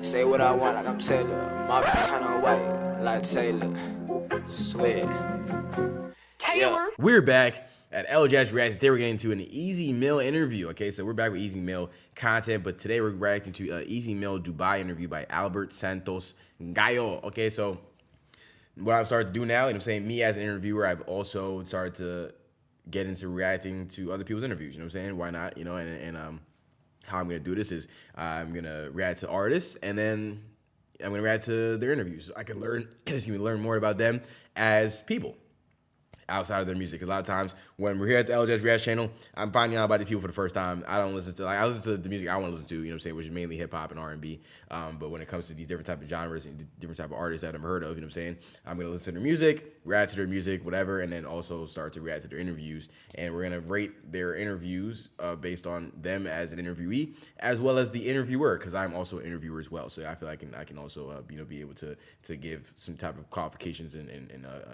Say what I want like I'm Taylor. Mavic kind of white like Taylor. Swear. Taylor. We're back at Elajaz Reacts. Today we're getting into an Easy Meal interview. Okay, so we're back with Easy Meal content, but today we're reacting to an Easy Meal Dubai interview by Albert Santos Gayo. Okay, so what I've started to do now, you know what I'm saying, me as an interviewer, I've also started to get into reacting to other people's interviews. You know what I'm saying? Why not? You know, and how I'm gonna do this is I'm gonna react to artists, and then I'm gonna react to their interviews so I can learn, learn more about them as people outside of their music. 'Cause a lot of times when we're here at the Elajaz React channel, I'm finding out about these people for the first time. I don't listen to, like, I listen to the music I want to listen to, you know what I'm saying, which is mainly hip hop and R&B. But when it comes to these different type of genres and different type of artists that I've never heard of, you know what I'm saying, I'm gonna listen to their music, react to their music, whatever, and then also start to react to their interviews. And we're gonna rate their interviews based on them as an interviewee, as well as the interviewer, because I'm also an interviewer as well. So I feel like I can also you know, be able to give some type of qualifications and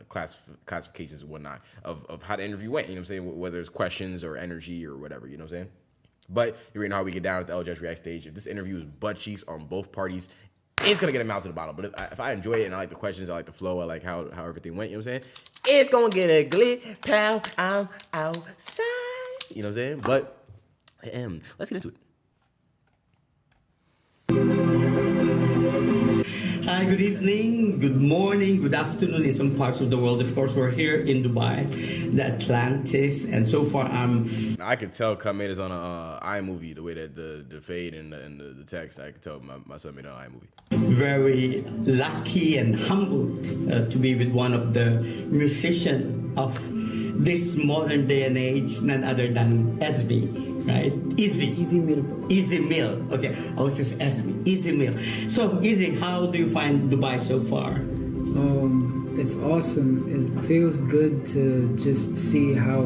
classifications and whatnot of how the interview went, you know what I'm saying, whether it's questions or energy or whatever, you know what I'm saying. But you already know how we get down at the Elajaz React stage. If this interview is butt cheeks on both parties, it's gonna get a mouth to the bottle. But if I enjoy it and I like the questions, I like the flow, I like how everything went, you know what I'm saying, it's gonna get ugly, pal, I'm outside, you know what I'm saying. But let's get into it. Hi, good evening, good morning, good afternoon in some parts of the world. Of course, we're here in Dubai, the Atlantis, and so far I could tell Cut made is on a iMovie, the way that the fade and the text. I could tell my son made it on iMovie. very lucky and humbled to be with one of the musicians of this modern day and age, none other than SB. Right? Easy Meal. Okay, I was just SB. Easy Meal. So, Easy, how do you find Dubai so far? It's awesome. It feels good to just see how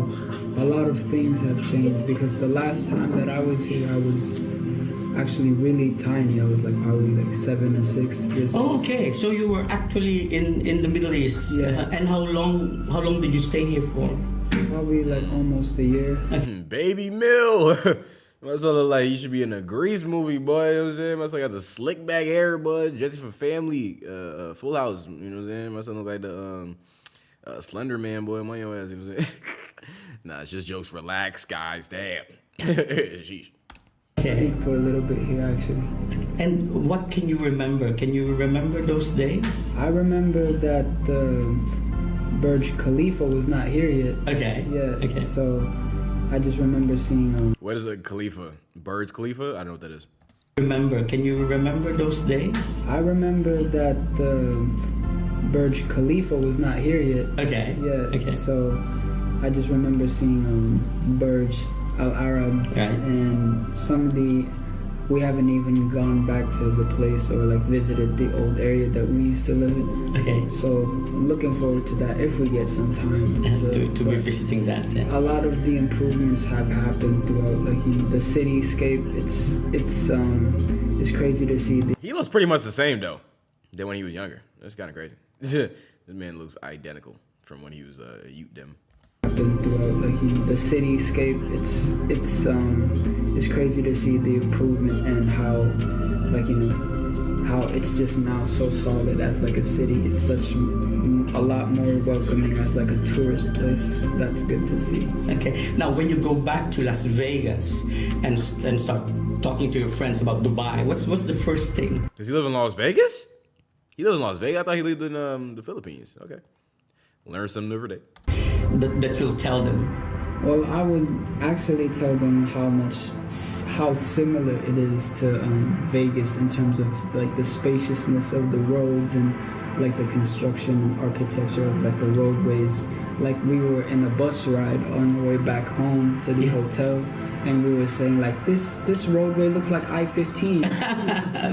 a lot of things have changed, because the last time that I was here, I was actually really tiny. I was like probably like 7 or 6 years old. Oh, okay, so you were actually in the Middle East. Yeah. And how long did you stay here for? Probably like almost a year. Baby Mill. That's what look like he should be in a Grease movie, boy. You know what I'm saying? My son got the slick back hair, boy. Jesse for Family, Full House. You know what I'm saying? My son look like the Slender Man, boy. My your ass. You know what I'm saying? Nah, it's just jokes. Relax, guys. Damn. Sheesh. Okay. For a little bit here, actually. And what can you remember? Can you remember those days? I remember that the Burj Khalifa was not here yet. Okay. Yeah. Okay. So I just remember seeing. What is a Khalifa? Burj Khalifa? I don't know what that is. Can you remember those days? I remember that the Burj Khalifa was not here yet. Okay. Yeah. Okay. So I just remember seeing Burj Al Arab, right, and we haven't even gone back to the place or like visited the old area that we used to live in. Okay. So I'm looking forward to that if we get some time to be visiting that. Yeah. A lot of the improvements have happened throughout, like, you know, the cityscape. It's crazy to see. He looks pretty much the same though than when he was younger. That's kind of crazy. This man looks identical from when he was a youth dem. Throughout, like, you know, the cityscape, it's crazy to see the improvement and how, like, you know, how it's just now so solid as like a city. It's such a lot more welcoming as like a tourist place. That's good to see. Okay. Now, when you go back to Las Vegas and start talking to your friends about Dubai, what's the first thing? Does he live in Las Vegas? He lives in Las Vegas. I thought he lived in the Philippines. Okay, learn something every day. That you'll tell them? Well, I would actually tell them how similar it is to Vegas in terms of like the spaciousness of the roads and like the construction architecture of like the roadways. Like, we were in a bus ride on the way back home to the hotel, and we were saying like this roadway looks like I-15.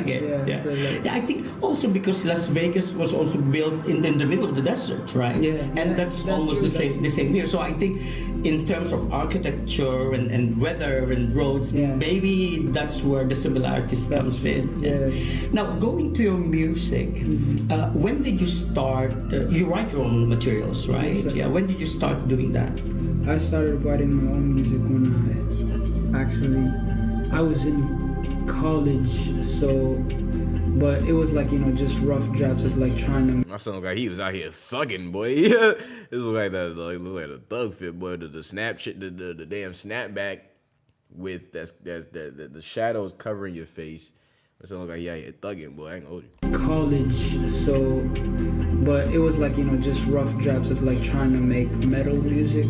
Okay. Yeah. So like, I think also because Las Vegas was also built in the middle of the desert, right? Yeah. And that's almost true. the same here. So I think in terms of architecture and weather and roads, maybe that's where the similarities comes in. Yeah. Now, going to your music, when did you start? You write your own materials, right? Yes, yeah. When did you start doing that? I started writing my own music when I was in college, so but it was like, you know, just rough drafts of like trying to. My son looked like he was out here thugging, boy. This was like the thug fit, boy. The snap shit, the damn snapback with the shadows covering your face. My son looked like he out here thugging, boy. I ain't gonna hold you. College, so, but it was like, you know, just rough drafts of like trying to make metal music,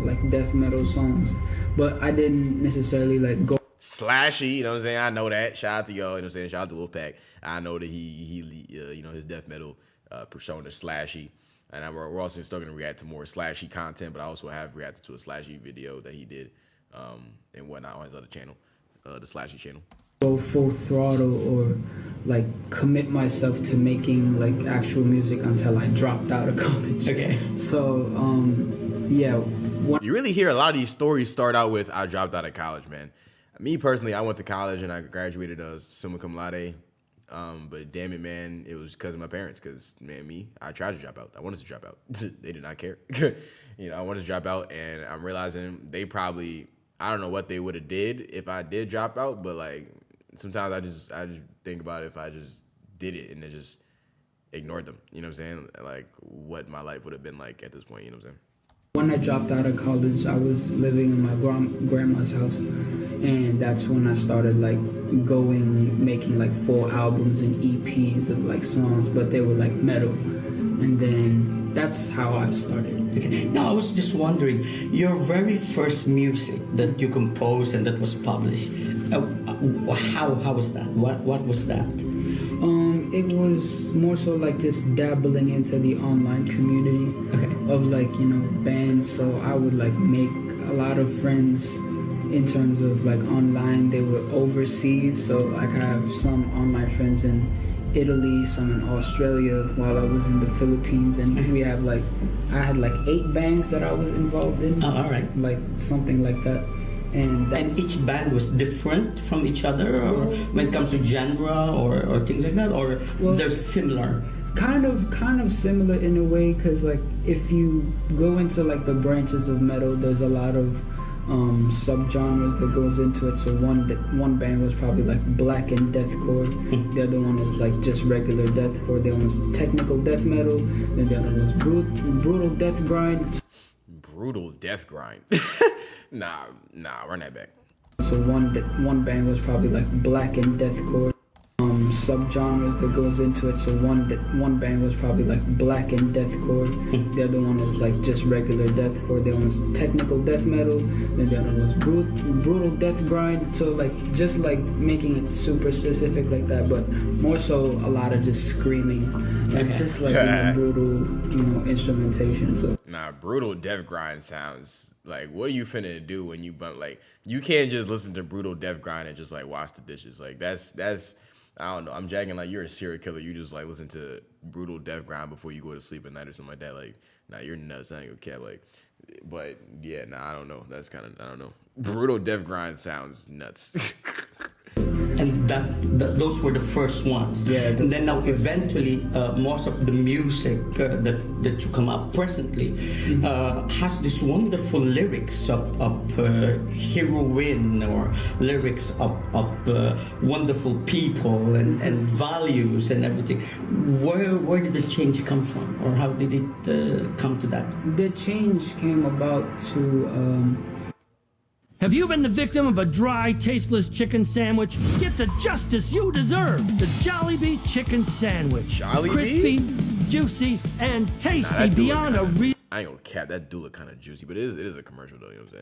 like death metal songs, but I didn't necessarily like go Slashy, you know what I'm saying? I know that. Shout out to y'all, you know what I'm saying? Shout out to Wolfpack. I know that he you know, his death metal persona is Slashy. And we're also still going to react to more Slashy content, but I also have reacted to a Slashy video that he did and whatnot on his other channel, the Slashy channel. Go full throttle or like commit myself to making like actual music until I dropped out of college. Okay. So, yeah. You really hear a lot of these stories start out with, I dropped out of college, man. Me personally, I went to college and I graduated summa cum laude. But damn it, man, it was because of my parents. Because, man, I tried to drop out. I wanted to drop out. They did not care. You know, I wanted to drop out, and I'm realizing they probably, I don't know what they would have did if I did drop out. But like sometimes I just think about if I just did it and then just ignored them. You know what I'm saying? Like what my life would have been like at this point. You know what I'm saying? When I dropped out of college, I was living in my grandma's house, and that's when I started like making like full albums and EPs of like songs, but they were like metal, and then that's how I started. Okay. Now I was just wondering, your very first music that you composed and that was published, how was that? What was that? It was more so like just dabbling into the online community of like, you know, bands. So I would like make a lot of friends in terms of like online. They were overseas, so like I have some online friends in Italy, some in Australia while I was in the Philippines, and we have like, I had like 8 bands that I was involved in. Oh, all right. Like something like that. And each band was different from each other, or when it comes to genre or things like that, or they're similar? Kind of similar in a way, because like if you go into like the branches of metal, there's a lot of subgenres that goes into it. So one band was probably like black and deathcore. The other one is like just regular deathcore. The other one was technical death metal. Then the other one was brutal death grind. Brutal death grind. Nah, run that back. So one band was probably like black and deathcore. Subgenres that goes into it. So one band was probably like black and deathcore. The other one is like just regular deathcore. The other one was technical death metal. Then the other one was brutal death grind. So like just like making it super specific like that, but more so a lot of just screaming and just like brutal, you know, instrumentation. So brutal death grind sounds like, what are you finna do when you bump? Like you can't just listen to brutal death grind and just like wash the dishes. Like that's I don't know. I'm jagging like you're a serial killer. You just like listen to brutal death grind before you go to sleep at night or something like that. Like, you're nuts. I ain't gonna care. Like, but yeah, I don't know. That's kind of, I don't know. Brutal death grind sounds nuts. And those were the first ones. Yeah. And then now eventually, most of the music that you come up presently has this wonderful lyrics of heroine, or lyrics of wonderful people and values and everything. Where did the change come from, or how did it come to that? The change came about to. Have you been the victim of a dry, tasteless chicken sandwich? Get the justice you deserve. The Jollibee chicken sandwich. Jollibee? Crispy, juicy, and tasty beyond a real... I ain't gonna cap. That do look kind of juicy, but it is a commercial though, you know what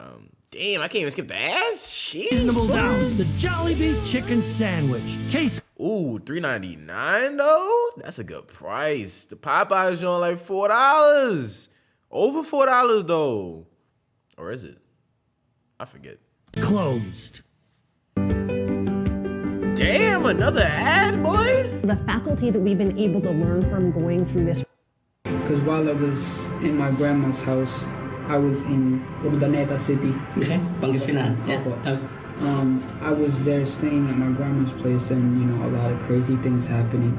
I'm saying? Damn, I can't even skip the ass. Shit. Reasonable down. The Jollibee chicken sandwich. Case... Ooh, $3.99 though? That's a good price. The Popeyes joint like $4. Over $4 though. Or is it? I forget. Closed. Damn, another ad, boy. The faculty that we've been able to learn from going through this. Because while I was in my grandma's house, I was in Urdaneta City. Okay, Pangasinan. Yeah. I was there staying at my grandma's place, and you know, a lot of crazy things happening.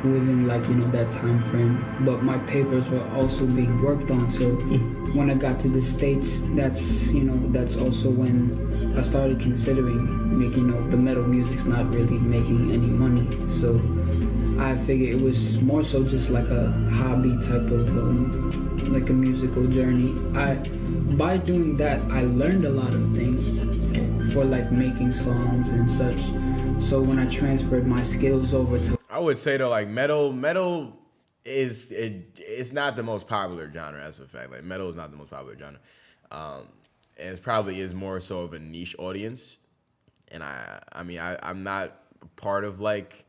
within like that time frame, but my papers were also being worked on. So when I got to the States, that's also when I started considering making the metal music's not really making any money. So I figured it was more so just like a hobby type of like a musical journey. By doing that, I learned a lot of things for like making songs and such. So when I transferred my skills over to, I would say though, like metal it's not the most popular genre. That's a fact. Like metal is not the most popular genre, and it probably is more so of a niche audience. And I'm not part of like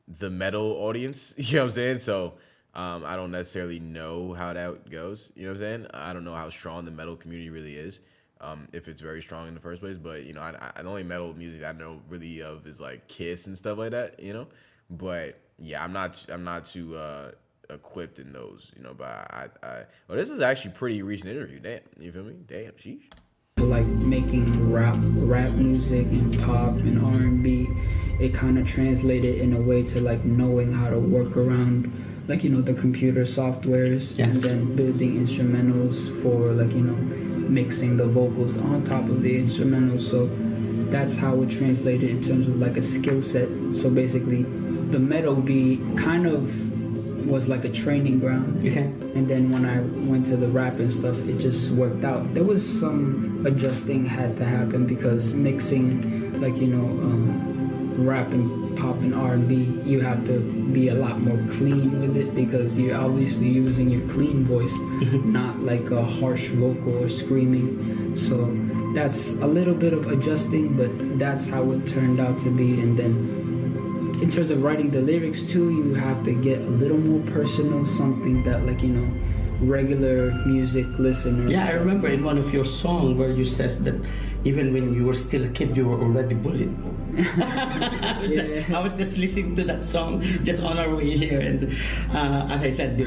the metal audience. You know what I'm saying? So I don't necessarily know how that goes. You know what I'm saying? I don't know how strong the metal community really is. If it's very strong in the first place, but I the only metal music I know really of is like Kiss and stuff like that, But yeah, I'm not too equipped in those, But well, this is actually a pretty recent interview. Damn, you feel me? Damn, sheesh. Like making rap music and pop and R&B, it kind of translated in a way to like knowing how to work around like the computer softwares, and then building instrumentals for like mixing the vocals on top of the instrumentals. So that's how it translated in terms of like a skill set. So basically the metal beat kind of was like a training ground. And then when I went to the rap and stuff, it just worked out. There was some adjusting had to happen because mixing like rap and pop and R&B, you have to be a lot more clean with it because you're obviously using your clean voice, not like a harsh vocal or screaming. So that's a little bit of adjusting, but that's how it turned out to be. And then in terms of writing the lyrics too, you have to get a little more personal, something that like regular music listeners. Yeah, I remember in one of your songs where you says that even when you were still a kid, you were already bullied. I was just listening to that song just on our way here, and as I said,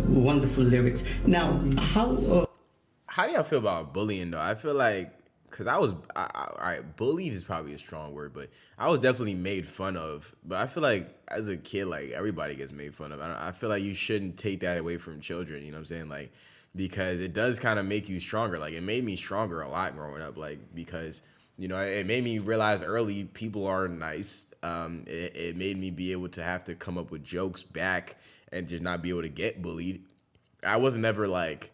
wonderful lyrics. Now, how do y'all feel about bullying though? I feel like, because all right, bullied is probably a strong word, but I was definitely made fun of. But I feel like as a kid, like everybody gets made fun of. I feel like you shouldn't take that away from children, you know what I'm saying? Like, because it does kind of make you stronger. Like, it made me stronger a lot growing up, like, because, it made me realize early people are nice. It made me be able to have to come up with jokes back and just not be able to get bullied. I wasn't ever, like,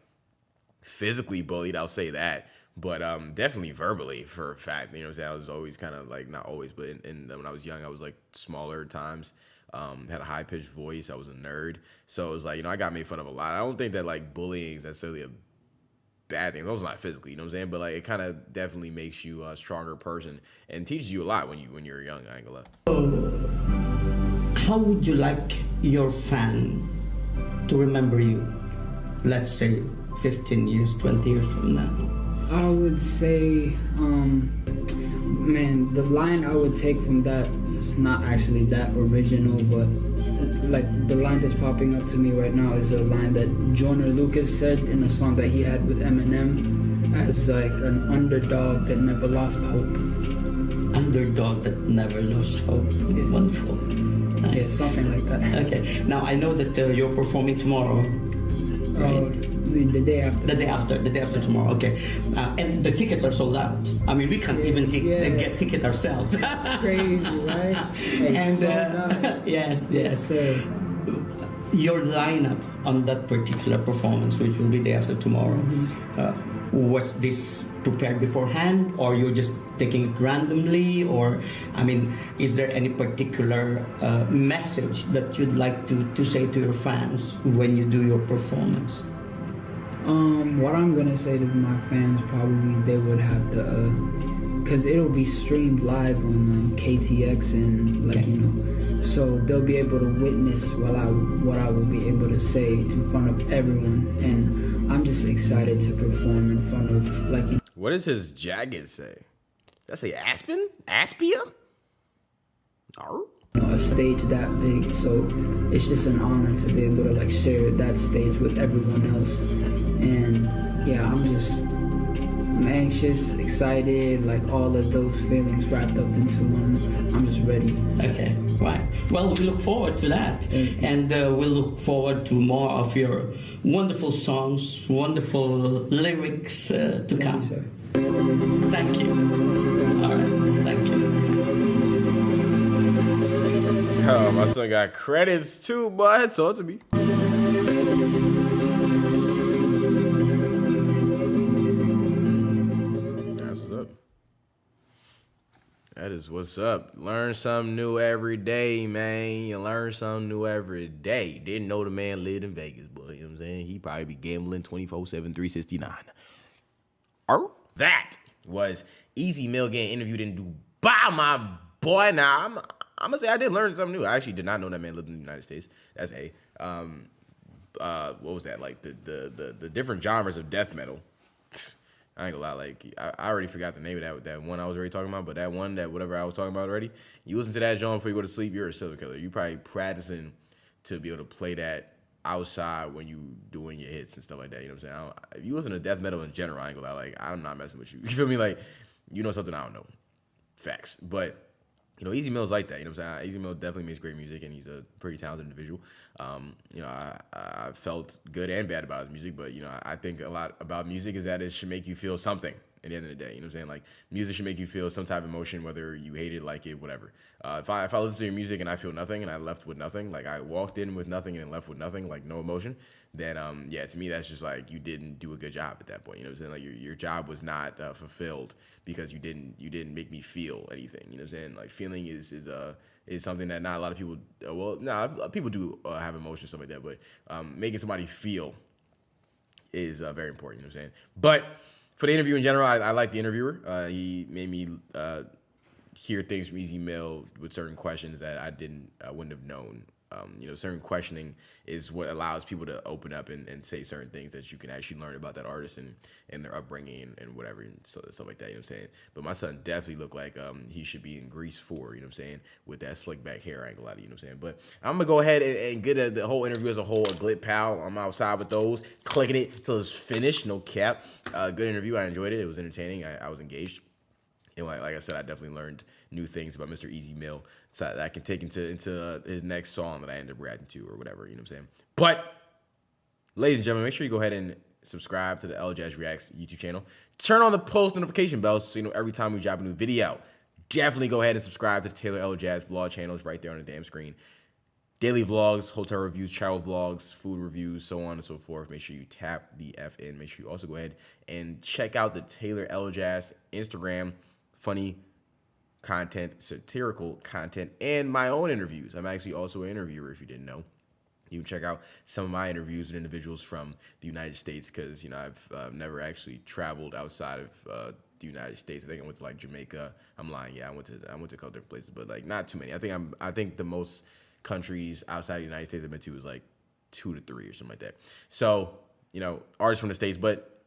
physically bullied, I'll say that. But definitely verbally, for a fact. You know what I'm saying? I was always kind of like, not always, but when I was young, I was like smaller at times. Had a high-pitched voice. I was a nerd. So it was like, I got made fun of a lot. I don't think that like bullying is necessarily a bad thing. Those are not physically, you know what I'm saying? But like it kind of definitely makes you a stronger person and teaches you a lot when you're young, I ain't gonna lie. How would you like your fan to remember you? Let's say 15 years, 20 years from now. I would say, the line I would take from that is not actually that original, but like the line that's popping up to me right now is a line that Joyner Lucas said in a song that he had with Eminem as like an underdog that never lost hope. Underdog that never lost hope. Yeah. Wonderful. Nice. Yeah, something like that. Okay. Now I know that you're performing tomorrow. Right? The day after. The day after tomorrow. Okay, and the tickets are sold out. I mean, we can't even get ticket ourselves. It's crazy, right? And yes. Sir. Your lineup on that particular performance, which will be day after tomorrow, was this prepared beforehand, or you're just taking it randomly, or is there any particular message that you'd like to say to your fans when you do your performance? What I'm gonna say to my fans, probably they would have to, cause it'll be streamed live on KTX and so they'll be able to witness what I will be able to say in front of everyone, and I'm just excited to perform in front of What does his jacket say? Does that say Aspen? Aspia? A stage that big, so it's just an honor to be able to share that stage with everyone else. And yeah, I'm anxious, excited, all of those feelings wrapped up into one. I'm just ready. Okay, right. Well, we look forward to that. And we'll look forward to more of your wonderful songs, wonderful lyrics to come. Thank you, sir. Thank you. All right. Thank you. Oh, my son got credits too, boy. Talk to me. That's what's up. That is what's up. Learn something new every day, man. You learn something new every day. Didn't know the man lived in Vegas, boy. You know what I'm saying? He probably be gambling 24/7, 369. That was Easy Mill getting interviewed in Dubai, my boy. Now, I'm going to say I did learn something new. I actually did not know that man lived in the United States. That's what was that? Like the different genres of death metal. I ain't gonna lie, like I already forgot the name of that one I was already talking about, but that one, that whatever I was talking about already, you listen to that genre before you go to sleep, you're a serial killer. You probably practicing to be able to play that outside when you doing your hits and stuff like that. You know what I'm saying? If you listen to death metal in general, I ain't gonna lie, like I'm not messing with you. You feel me? Like you know something I don't know. Facts. But you know, Easy Mill's like that. You know what I'm saying? Easy Mill definitely makes great music, and he's a pretty talented individual. You know, I felt good and bad about his music, but, you know, I think a lot about music is that it should make you feel something at the end of the day. You know what I'm saying? Like, music should make you feel some type of emotion, whether you hate it, like it, whatever. If I listen to your music and I feel nothing and I left with nothing, like I walked in with nothing and left with nothing, like no emotion, then, yeah, to me, that's just like you didn't do a good job at that point. You know what I'm saying? Like, your job was not fulfilled because you didn't make me feel anything. You know what I'm saying? Like, feeling is something that not a lot of people, people do have emotions, stuff like that, but making somebody feel is very important, you know what I'm saying? But for the interview in general, I like the interviewer. He made me hear things from Easy Mill with certain questions that I wouldn't have known. You know, certain questioning is what allows people to open up and say certain things that you can actually learn about that artist and their upbringing and whatever and stuff like that, you know what I'm saying? But my son definitely looked like he should be in Grease 4, you know what I'm saying, with that slick back hair angle out of, you know what I'm saying? But I'm going to go ahead and get the whole interview as a whole, a Glit Pal. I'm outside with those, clicking it till it's finished, no cap. Good interview. I enjoyed it. It was entertaining. I was engaged. And like I said, I definitely learned new things about Mr. Easy Mill so that I can take into his next song that I end up reacting to or whatever, you know what I'm saying? But, ladies and gentlemen, make sure you go ahead and subscribe to the Elajaz Reacts YouTube channel. Turn on the post notification bell so you know every time we drop a new video. Definitely go ahead and subscribe to the Taylor Elajaz vlog channels right there on the damn screen. Daily vlogs, hotel reviews, travel vlogs, food reviews, so on and so forth. Make sure you tap the F in. Make sure you also go ahead and check out the Taylor Elajaz Instagram. Funny content, satirical content, and my own interviews. I'm actually also an interviewer, if you didn't know. You can check out some of my interviews with individuals from the United States because, you know, I've never actually traveled outside of the United States. I think I went to, like, Jamaica. I'm lying. Yeah, I went to a couple different places, but, like, not too many. I think the most countries outside the United States I've been to was, like, 2 to 3 or something like that. So, you know, artists from the States, but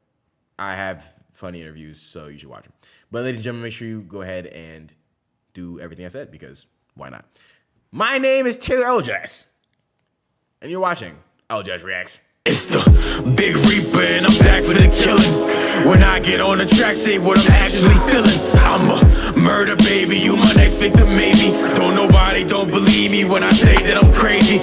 I have funny interviews, so you should watch them. But ladies and gentlemen, make sure you go ahead and do everything I said because why not? My name is Taylor Elajaz, and you're watching Elajaz Reacts. It's the Big Reaper and I'm back for the killing. When I get on the track, say what I'm actually feeling. I'm a murder baby, you my next victim maybe. Don't nobody don't believe me when I say that I'm crazy.